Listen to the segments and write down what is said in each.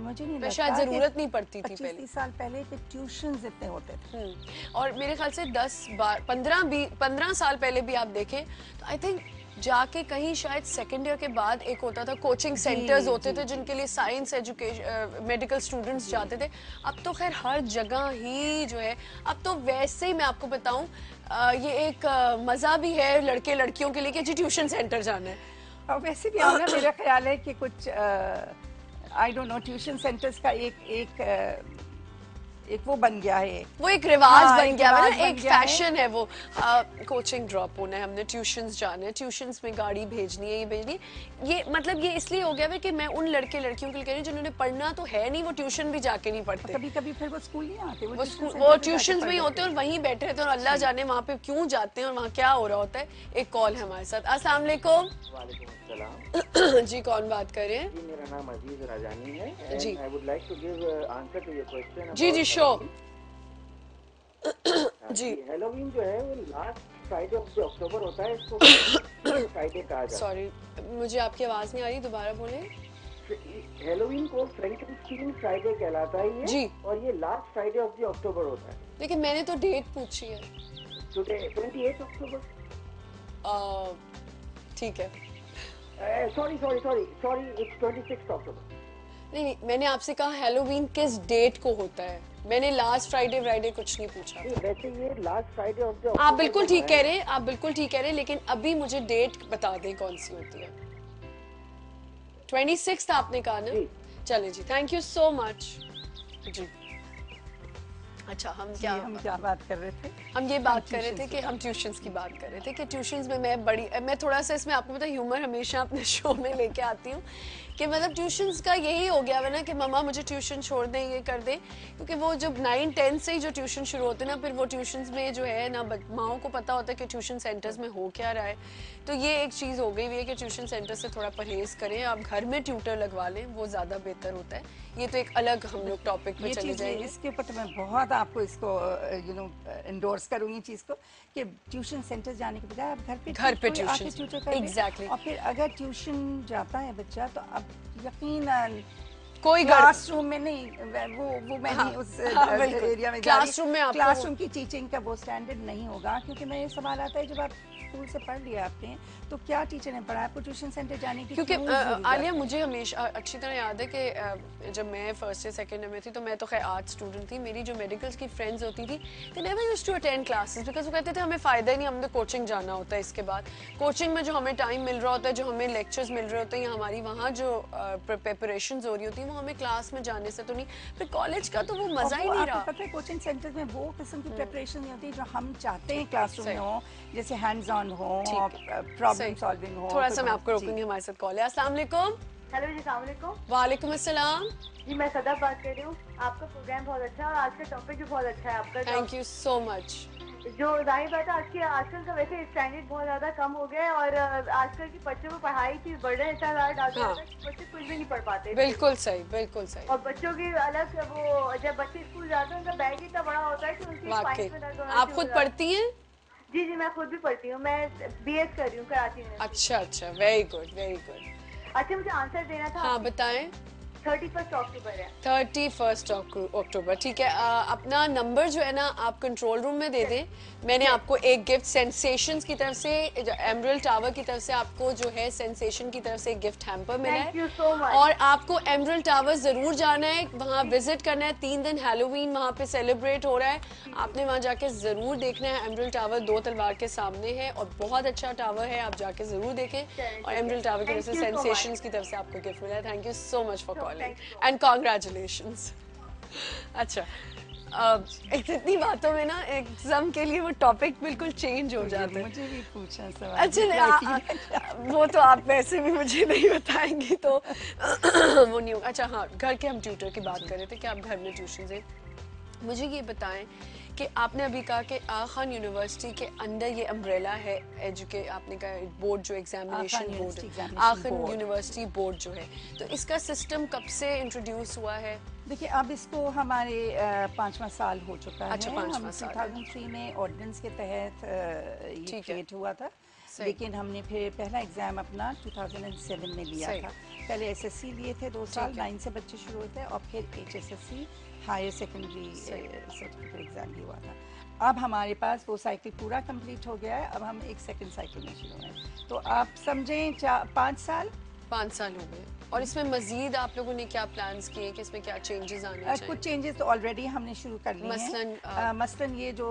मुझे नहीं लगता, शायद जरूरत नहीं पड़ती थी 25-30 साल पहले के ट्यूशंस इतने होते थे। और मेरे ख्याल से 15 साल पहले भी आप देखें तो आई थिंक जाके कहीं शायद सेकेंड ईयर के बाद एक होता था, कोचिंग सेंटर्स होते थे जिनके लिए साइंस एजुकेशन मेडिकल स्टूडेंट्स जाते थे। अब तो खैर हर जगह ही जो है, अब तो वैसे ही मैं आपको बताऊं ये एक मजा भी है लड़के लड़कियों के लिए कि जी ट्यूशन सेंटर जाना है। और वैसे भी ना मेरा ख्याल है कि कुछ I don't know tuition centres का एक वो बन गया है, वो एक रिवाज बन गया है ना, एक फैशन है वो। कोचिंग ड्रॉप होना है, हमने ट्यूशंस जाना है, ट्यूशंस में गाड़ी भेजनी है, ये भेजनी है। ये मतलब ये इसलिए हो गया है कि मैं उन लड़के लड़कियों के लिए कह रही हूँ जिन्होंने पढ़ना तो है नहीं, वो ट्यूशन भी जाके नहीं पढ़ते। कभी कभी फिर वो स्कूल नहीं आते, वो ट्यूशंस में ही होते हैं और वहीं बैठे रहते हैं और अल्लाह जाने वहाँ पे क्यों जाते हैं और वहाँ क्या हो रहा होता है। एक कॉल है हमारे साथ। अस्सलाम वालेकुम। जी कौन बात कर रहे हैं? जी मेरा नाम अजीज राजानी है। जी I would like to give answer to your question. जी जी श्योर। जी हैलोवीन जो है वो लास्ट फ्राइडे ऑफ अक्टूबर होता है, इसको फ्राइडे कहा जाता है। सॉरी मुझे आपकी आवाज नहीं आ रही, दोबारा बोले। हैलोवीन को फ्रैंकेनस्टीन फ्राइडे कहलाता है ये जी, और ये last Friday of the October होता है। लेकिन मैंने तो डेट पूछी है। टुडे 28 अक्टूबर। ठीक है। सॉरी इट्स 26 अक्टूबर। नहीं मैंने आपसे कहा हैलोवीन किस डेट को होता है, मैंने लास्ट फ्राइडे कुछ नहीं पूछा। वैसे ये लास्ट फ्राइडे ऑफ द आप बिल्कुल ठीक कह रहे हैं, आप बिल्कुल ठीक कह रहे हैं, लेकिन अभी मुझे डेट बता दें कौन सी होती है। 26 आपने कहा ना? चले जी, थैंक यू सो मच जी। अच्छा हम क्या बात कर रहे थे? हम ये बात कर रहे थे कि हम ट्यूशंस की बात कर रहे थे कि ट्यूशंस में मैं थोड़ा सा इसमें आपको पता ह्यूमर हमेशा अपने शो में लेके आती हूँ कि मतलब ट्यूशंस का यही हो गया है ना कि मम्मा मुझे ट्यूशन छोड़ दें, ये कर दें, क्योंकि वो जब 9-10 से ही जो ट्यूशन शुरू होते हैं ना, फिर वो ट्यूशंस में जो है ना माओ को पता होता है कि ट्यूशन सेंटर्स में हो क्या रहा है। तो ये एक चीज़ हो गई हुई है कि ट्यूशन सेंटर से थोड़ा परहेज करें, आप घर में ट्यूटर लगवा लें, वो ज़्यादा बेहतर होता है। ये तो एक अलग हम लोग टॉपिक पे चले जाएंगे। इसके ऊपर तो मैं बहुत आपको इसको इंडोर्स करूंगी चीज़ को कि ट्यूशन सेंटर जाने के बजाय आप घर पे ट्यूशन एग्जैक्टली। और फिर अगर ट्यूशन जाता है बच्चा तो अब यकीनन कोई क्लासरूम में नहीं, वो मैं नहीं उस एरिया में क्लासरूम की टीचिंग का वो स्टैंडर्ड नहीं होगा, क्योंकि मैं ये सवाल आता है जब आप स्कूल से पढ़ लिया आपने तो क्या टीचर ने पढ़ाया, आपको ट्यूशन सेंटर जाने की क्योंकि आलिया मुझे हमेशा अच्छी तरह याद है कि जब मैं फर्स्ट या सेकंड ईयर में थी तो मैं तो खैर आर्ट स्टूडेंट थी, मेरी जो मेडिकल्स की फ्रेंड्स होती थी they never used to attend classes because वो कहते थे हमें फ़ायदा ही नहीं, हमने कोचिंग जाना होता है, इसके बाद कोचिंग में जो हमें टाइम मिल रहा होता है, जो हमें लेक्चर्स मिल रहे होते हैं या हमारी वहाँ जो प्रिपरेशंस हो रही होती है वो हमें क्लास में जाने से तो नहीं, फिर कॉलेज का तो वो मज़ा ही नहीं रहा। पता है कोचिंग सेंटर में वो किस्म की प्रिपरेशन नहीं होती जो हम चाहते हैं क्लासरूम में हो, जैसे हैंड्स ऑन हो, प्रॉब्लम सॉल्विंग हो। थोड़ा सा मैं आपको रोकूंगी, हमारे साथ कॉल है। अस्सलाम वालेकुम। हेलो जी, अस्सलाम वालेकुम। वालेकुम अस्सलाम जी, मैं सदफ बात कर रही हूँ। आपका प्रोग्राम बहुत अच्छा है और आज का टॉपिक भी बहुत अच्छा है आपका। Thank you so much. जो जाहिर बात है आजकल का वैसे स्टैंडर्ड बहुत ज्यादा कम हो गया है और आजकल के बच्चों को पढ़ाई की बर्डन इतना ज्यादा डालते हैं कि बच्चे कुछ भी नहीं पढ़ पाते। बिल्कुल सही, बिल्कुल सही। और बच्चों की अलग वो जब बच्चे स्कूल जाते हैं उनका बैग इतना बड़ा होता है कि उनकी आप खुद पढ़ती हैं? जी जी, मैं खुद भी पढ़ती हूँ, मैं BS कर रही हूँ कराची में। अच्छा अच्छा, वेरी गुड वेरी गुड। अच्छा, मुझे आंसर देना था। हाँ बताएं। 31 अक्टूबर है। 31 अक्टूबर, ठीक है। अपना नंबर जो है ना आप कंट्रोल रूम में दे दें। मैंने आपको एक गिफ्ट सेंसेशंस की तरफ से, एमरल्ड टावर की तरफ से आपको जो है सेंसेशन की तरफ से एक गिफ्ट हैम्पर मिला है और आपको एमरल्ड टावर जरूर जाना है, वहाँ विजिट करना है। 3 दिन हैलोवीन वहाँ पे सेलिब्रेट हो रहा है, आपने वहाँ जाके जरूर देखना है। एमरल्ड टावर 2 तलवार के सामने है और बहुत अच्छा टावर है, आप जाके जरूर देखें। और एमरल्ड टावर की तरफ से सेंसेशंस की तरफ से आपको गिफ्ट मिला है। Thank you so much for calling and congratulations. अच्छा, इतनी बातों में ना एग्जाम के लिए वो टॉपिक बिल्कुल चेंज हो जाता है। मुझे भी पूछा सवाल। अच्छा वो तो आप वैसे भी मुझे नहीं बताएंगी तो वो नहीं होगा। अच्छा हाँ, घर के हम ट्यूटर की बात कर रहे थे कि आप घर में ट्यूशन से। मुझे ये बताएं कि आपने अभी कहा कि खान यूनिवर्सिटी के अंदर ये अम्ब्रेला है आपने कहा बोर्ड जो examination board, Khan university board जो है, तो इसका सिस्टम कब से इंट्रोड्यूस हुआ है? देखिए अब इसको हमारे 5वां साल हो चुका है। अच्छा, 5वां साल। 2003 में ऑर्डिनेंस के तहत ये क्रिएट हुआ था लेकिन हमने फिर पहला एग्जाम अपना 2007 में लिया था। पहले एसएससी लिए थे 2 साल, 9 से बच्चे शुरू होते हैं, और फिर HSSC higher secondary certificate exam भी हुआ था। अब हमारे पास वो साइकिल पूरा कंप्लीट हो गया है, अब हम एक सेकंड साइकिल में शुरू हैं। तो आप समझें 5 साल हो गए। और इसमें मजीद आप लोगों ने क्या प्लान्स किए कि इसमें क्या चेंजेस आने चाहिए? कुछ चेंजेस तो ऑलरेडी हमने शुरू कर लिए हैं। मसलन ये जो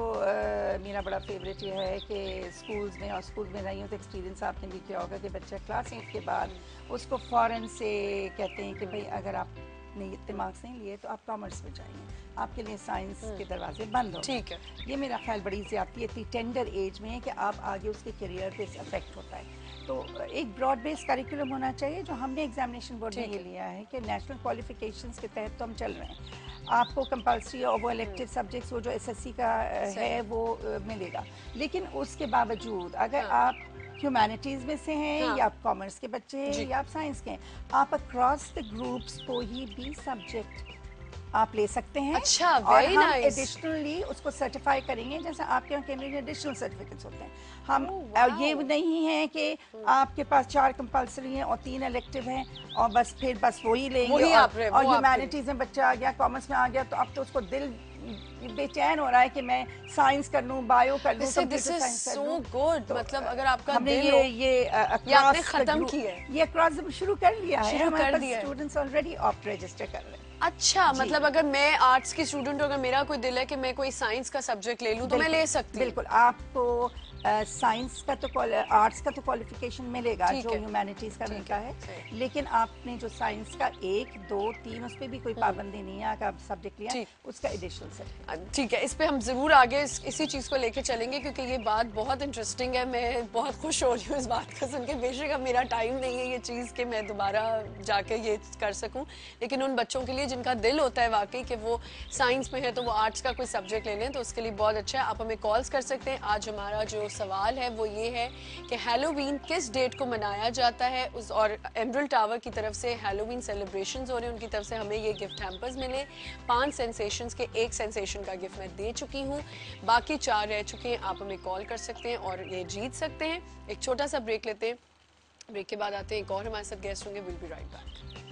मेरा बड़ा फेवरेट ये है कि स्कूल्स में, और स्कूल में रही हूँ तो एक्सपीरियंस आपने भी किया होगा कि बच्चा क्लास 8 के बाद उसको फ़ौरन से कहते हैं कि भाई अगर आपने इतने मार्क्स नहीं लिए तो आप कॉमर्स में जाइए, आपके लिए साइंस के दरवाजे बंद हो। ठीक है, ये मेरा ख्याल बड़ी ज़्यादती है, इतनी टेंडर एज में है कि आप आगे उसके करियर पे अफेक्ट होता है। तो एक ब्रॉड बेस्ड करिकुलम होना चाहिए, जो हमने एग्जामिनेशन बोर्ड ने ये लिया है कि नेशनल क्वालिफिकेशंस के तहत तो हम चल रहे हैं। आपको कंपल्सरी और वो इलेक्टिव सब्जेक्ट्स वो जो एसएससी का है वो मिलेगा, लेकिन उसके बावजूद अगर आप ह्यूमैनिटीज़ में से हैं या आप कॉमर्स के बच्चे हैं या आप साइंस के हैं, आप अक्रॉस द ग्रुप्स कोई भी सब्जेक्ट आप ले सकते हैं। अच्छा, और हम एडिशनली उसको सर्टिफाई करेंगे, जैसे आपके यहाँ कैम्ब्रिज एडिशनल सर्टिफिकेट्स होते हैं। हम ये नहीं है कि आपके पास 4 कंपल्सरी हैं और 3 इलेक्टिव हैं और फिर बस वही लेंगे, और ह्यूमैनिटीज़ में बच्चा आ गया, कॉमर्स में आ गया, तो अब तो उसको दिल बेचैन हो रहा है कि मैं साइंस कर लूं, बायो कर लूं, कंप्यूटर साइंस कर लूं। गुड, मतलब अगर आपका हमने ये आपने खत्म किया है, ये अक्रॉस शुरू कर लिया है, हमारे पास स्टूडेंट्स ऑलरेडी ऑप्ट रजिस्टर कर रहे हैं। अच्छा, मतलब अगर मैं आर्ट्स की स्टूडेंट हूँ, अगर मेरा कोई दिल है कि मैं कोई साइंस का सब्जेक्ट ले लूँ तो मैं ले सकती हूँ? बिल्कुल, आपको साइंस का तो आर्ट्स का तो क्वालिफिकेशन मिलेगा जो ह्यूमैनिटीज का मिलता है, लेकिन आपने जो साइंस का 1, 2, 3 उस पर भी कोई पाबंदी नहीं है, अगर आप सब्जेक्ट लिया उसका एडिशनल सर्टिफिकेट। ठीक है, इस पे हम जरूर आगे इसी चीज को लेके चलेंगे क्योंकि ये बात बहुत इंटरेस्टिंग है। मैं बहुत खुश हो रही हूँ इस बात को सुन के। बेशक अब मेरा टाइम नहीं है ये चीज कि मैं दोबारा जाके ये कर सकूं, लेकिन उन बच्चों के लिए जिनका दिल होता है वाकई कि वो साइंस में है तो वो आर्ट्स का कोई सब्जेक्ट ले लें, तो उसके लिए बहुत अच्छा है। आप हमें कॉल्स कर सकते हैं। आज हमारा जो सवाल है वो ये है कि हैलोवीन किस डेट को मनाया जाता है, और एमरल्ड टावर की तरफ से हैलोवीन सेलिब्रेशंस हो रहे हैं, उनकी तरफ से हमें ये गिफ्ट हैम्पर्स मिले। 5 सेंसेशंस के 1 सेंसेशन का गिफ्ट मैं दे चुकी हूँ, बाकी 4 रह चुके हैं। आप हमें कॉल कर सकते हैं और ये जीत सकते हैं। एक छोटा सा ब्रेक लेते हैं, ब्रेक के बाद आते हैं, एक और हमारे साथ गेस्ट होंगे। Will be right back.